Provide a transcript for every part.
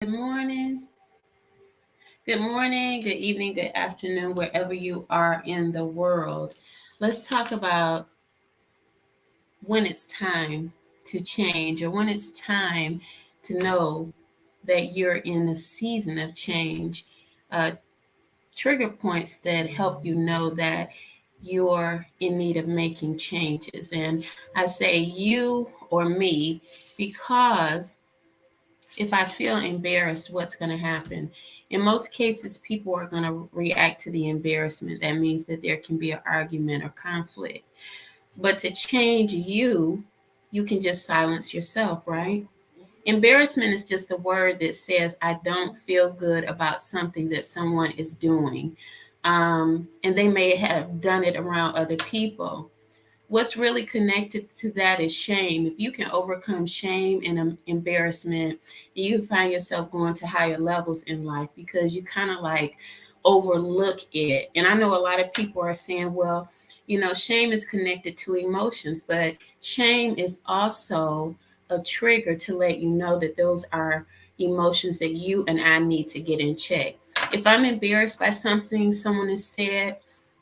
Good morning. Good morning, good evening, good afternoon, wherever you are in the world. Let's talk about when it's time to change or when it's time to know that you're in a season of change. Uh, Trigger points that help you know that you're in need of making changes. And I say you or me because if I feel embarrassed, what's going to happen? In most cases, people are going to react to the embarrassment. That means that there can be an argument or conflict. But to change you, you can just silence yourself, right? Embarrassment is just a word that says, I don't feel good about something that someone is doing. And they may have done it around other people. What's really connected to that is shame. If you can overcome shame and embarrassment, you find yourself going to higher levels in life because you kind of like overlook it. And I know a lot of people are saying, well, shame is connected to emotions, but shame is also a trigger to let you know that those are emotions that you and I need to get in check. If I'm embarrassed by something someone has said,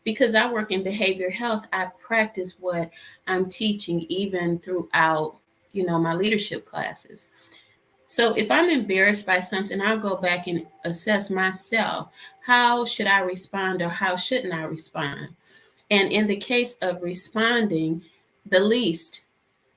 because I work in behavioral health, I practice what I'm teaching even throughout, my leadership classes. So if I'm embarrassed by something, I'll go back and assess myself. How should I respond or how shouldn't I respond? And in the case of responding, the least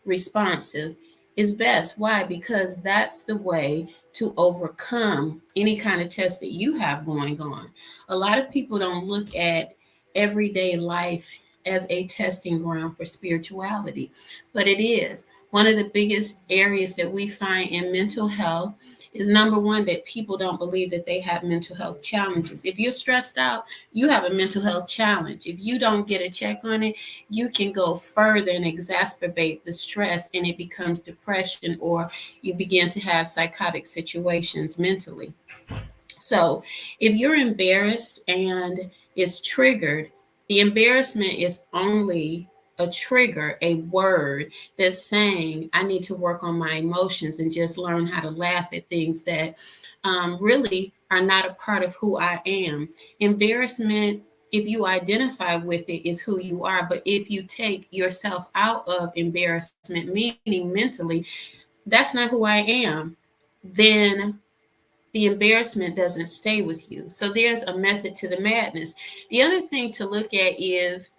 responsive is best. Why? Because that's the way to overcome any kind of test that you have going on. A lot of people don't look at everyday life as a testing ground for spirituality, but it is. One of the biggest areas that we find in mental health is number one, that people don't believe that they have mental health challenges. If you're stressed out, you have a mental health challenge. If you don't get a check on it, you can go further and exacerbate the stress and it becomes depression, or you begin to have psychotic situations mentally. So if you're embarrassed and it's triggered, the embarrassment is only a trigger, a word that's saying, I need to work on my emotions and just learn how to laugh at things that really are not a part of who I am. Embarrassment, if you identify with it, is who you are. But if you take yourself out of embarrassment, meaning mentally, that's not who I am, then the embarrassment doesn't stay with you. So there's a method to the madness. The other thing to look at is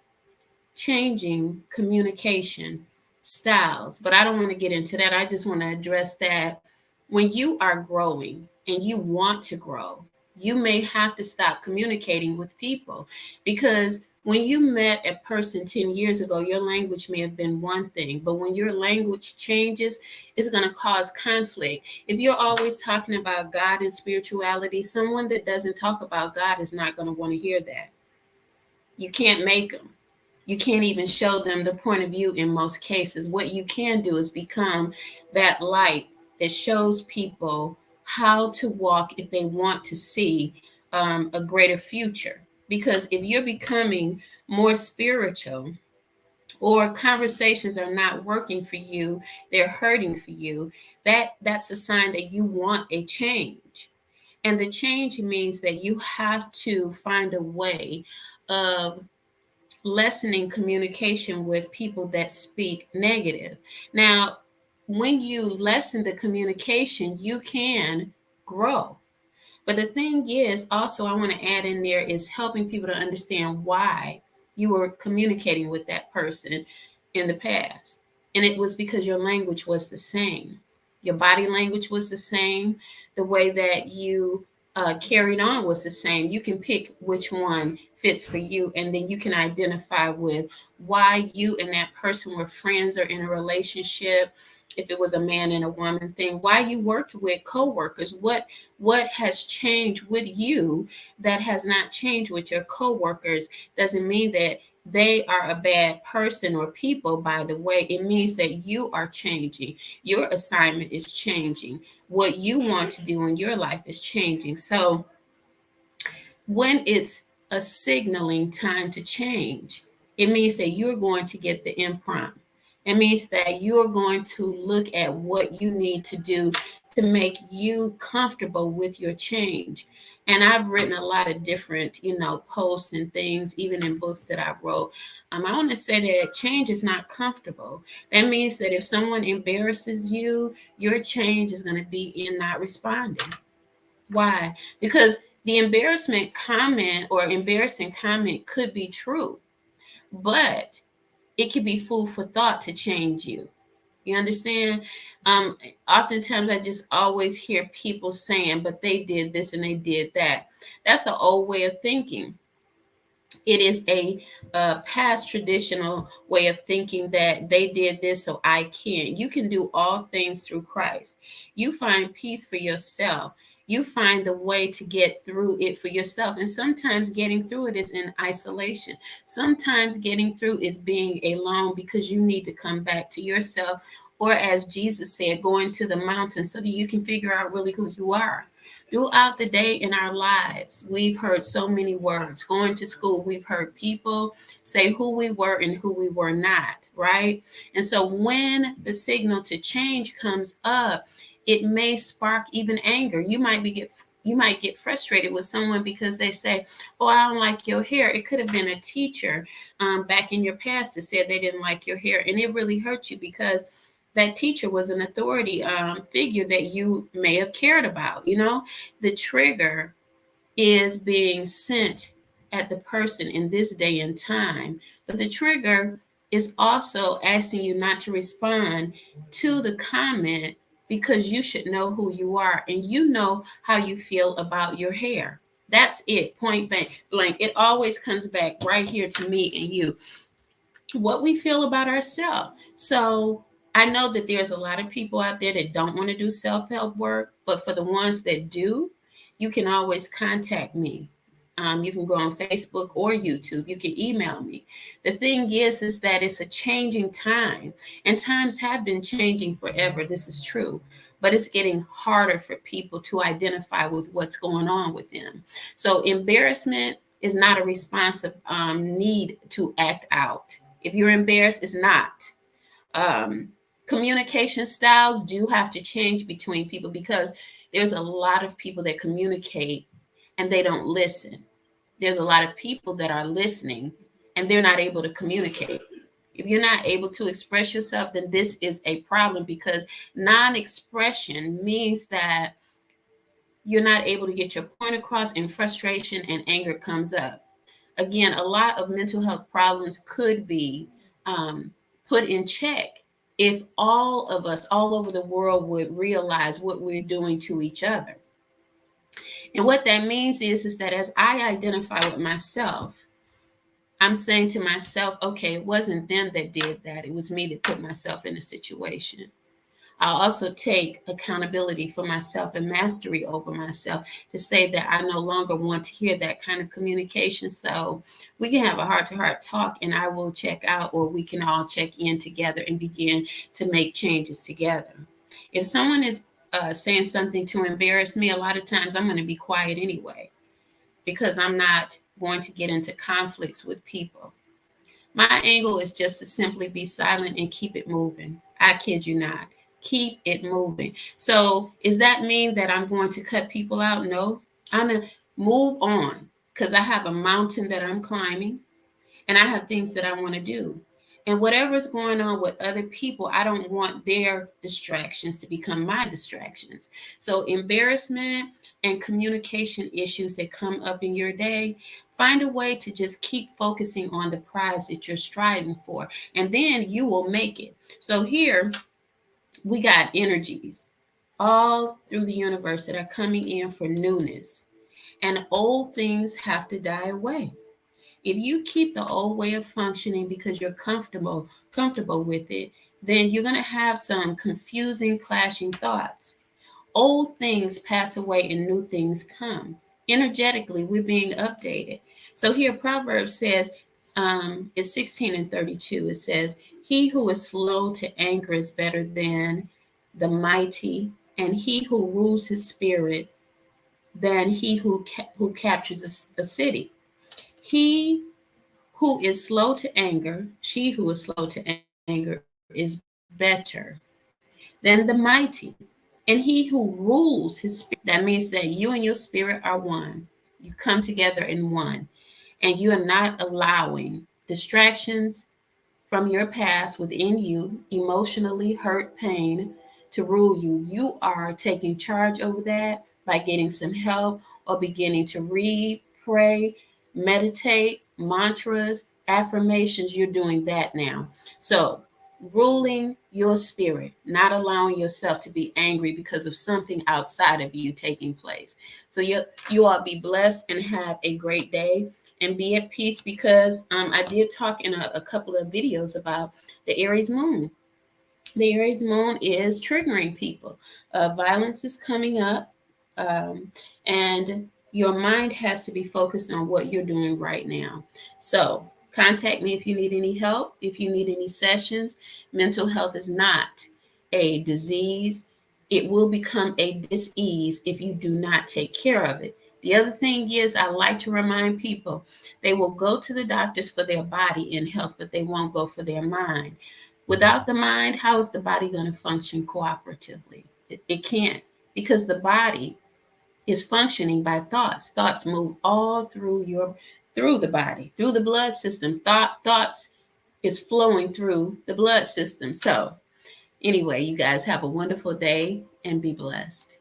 changing communication styles. But I don't want to get into that. I just want to address that when you are growing and you want to grow, you may have to stop communicating with people because when you met a person 10 years ago, your language may have been one thing, but when your language changes, it's going to cause conflict. If you're always talking about God and spirituality, someone that doesn't talk about God is not going to want to hear that. You can't make them. You can't even show them the point of view in most cases. What you can do is become that light that shows people how to walk if they want to see a greater future. Because if you're becoming more spiritual, or conversations are not working for you, they're hurting for you, that's a sign that you want a change. And the change means that you have to find a way of lessening communication with people that speak negative. Now, when you lessen the communication, you can grow. But the thing is, also, I want to add in there is helping people to understand why you were communicating with that person in the past. And it was because your language was the same. Your body language was the same. The way that you carried on was the same. You can pick which one fits for you, and then you can identify with why you and that person were friends or in a relationship. If it was a man and a woman thing, why you worked with coworkers, what has changed with you that has not changed with your coworkers, doesn't mean that they are a bad person or people, by the way. It means that you are changing. Your assignment is changing. What you want to do in your life is changing. So when it's a signaling time to change, it means that you're going to get the imprompt. It means that you're going to look at what you need to do to make you comfortable with your change. And I've written a lot of different, posts and things, even in books that I wrote. I want to say that change is not comfortable. That means that if someone embarrasses you, your change is going to be in not responding. Why? Because the embarrassment comment or embarrassing comment could be true, but it could be food for thought to change you. You understand? Oftentimes I just always hear people saying, but they did this and they did that. That's an old way of thinking. It is a past traditional way of thinking that they did this, so I can. You can do all things through Christ. You find peace for yourself. You find the way to get through it for yourself. And sometimes getting through it is in isolation. Sometimes getting through is being alone because you need to come back to yourself. Or as Jesus said, going to the mountain so that you can figure out really who you are. Throughout the day in our lives, we've heard so many words. Going to school, we've heard people say who we were and who we were not, right? And so when the signal to change comes up, it may spark even anger. You might get frustrated with someone because they say, "Oh, I don't like your hair." It could have been a teacher back in your past that said they didn't like your hair, and it really hurt you because that teacher was an authority figure that you may have cared about. The trigger is being sent at the person in this day and time, but the trigger is also asking you not to respond to the comment because you should know who you are and you know how you feel about your hair. That's it, point blank. It always comes back right here to me and you, what we feel about ourselves. So I know that there's a lot of people out there that don't want to do self-help work, but for the ones that do, you can always contact me. You can go on Facebook or YouTube. You can email me. The thing is that it's a changing time, and times have been changing forever. This is true, but it's getting harder for people to identify with what's going on with them. So embarrassment is not a responsive need to act out. If you're embarrassed, it's not. Um, Communication styles do have to change between people because there's a lot of people that communicate and they don't listen. There's a lot of people that are listening and they're not able to communicate. If you're not able to express yourself, then this is a problem because non-expression means that you're not able to get your point across and frustration and anger comes up. Again, a lot of mental health problems could be put in check if all of us all over the world would realize what we're doing to each other. And what that means is that as I identify with myself, I'm saying to myself, okay, it wasn't them that did that. It was me that put myself in a situation. I'll also take accountability for myself and mastery over myself to say that I no longer want to hear that kind of communication. So we can have a heart to heart talk and I will check out, or we can all check in together and begin to make changes together. If someone is saying something to embarrass me, a lot of times I'm going to be quiet anyway because I'm not going to get into conflicts with people. My angle is just to simply be silent and keep it moving. I kid you not. Keep it moving. So, does that mean that I'm going to cut people out? No. I'm going to move on because I have a mountain that I'm climbing and I have things that I want to do. And whatever's going on with other people, I don't want their distractions to become my distractions. So, embarrassment and communication issues that come up in your day, find a way to just keep focusing on the prize that you're striving for, and then you will make it. So, here we got energies all through the universe that are coming in for newness, and old things have to die away. If you keep the old way of functioning because you're comfortable with it, then you're going to have some confusing, clashing thoughts. Old things pass away and new things come. Energetically, we're being updated. So here, Proverbs says, it's 16 and 32. It says, "He who is slow to anger is better than the mighty, and he who rules his spirit than he who captures a city. He who is slow to anger, she who is slow to anger is better than the mighty, And he who rules his spirit, that means that you and your spirit are one. You come together in one. And you are not allowing distractions from your past within you, emotionally hurt pain, to rule you. You are taking charge over that by getting some help or beginning to read, pray, meditate, mantras, affirmations. You're doing that now. So, ruling your spirit, not allowing yourself to be angry because of something outside of you taking place. So you all be blessed and have a great day and be at peace, because I did talk in a couple of videos about the Aries moon. The Aries moon is triggering people. Violence is coming up, um, and your mind has to be focused on what you're doing right now. So, contact me if you need any help, if you need any sessions. Mental health is not a disease, it will become a disease if you do not take care of it. The other thing is, I like to remind people they will go to the doctors for their body in health, but they won't go for their mind. Without the mind, how is the body going to function cooperatively? It can't, because the body is functioning by thoughts. Thoughts move all through the body, through the blood system. Thoughts is flowing through the blood system. So, anyway, you guys have a wonderful day and be blessed.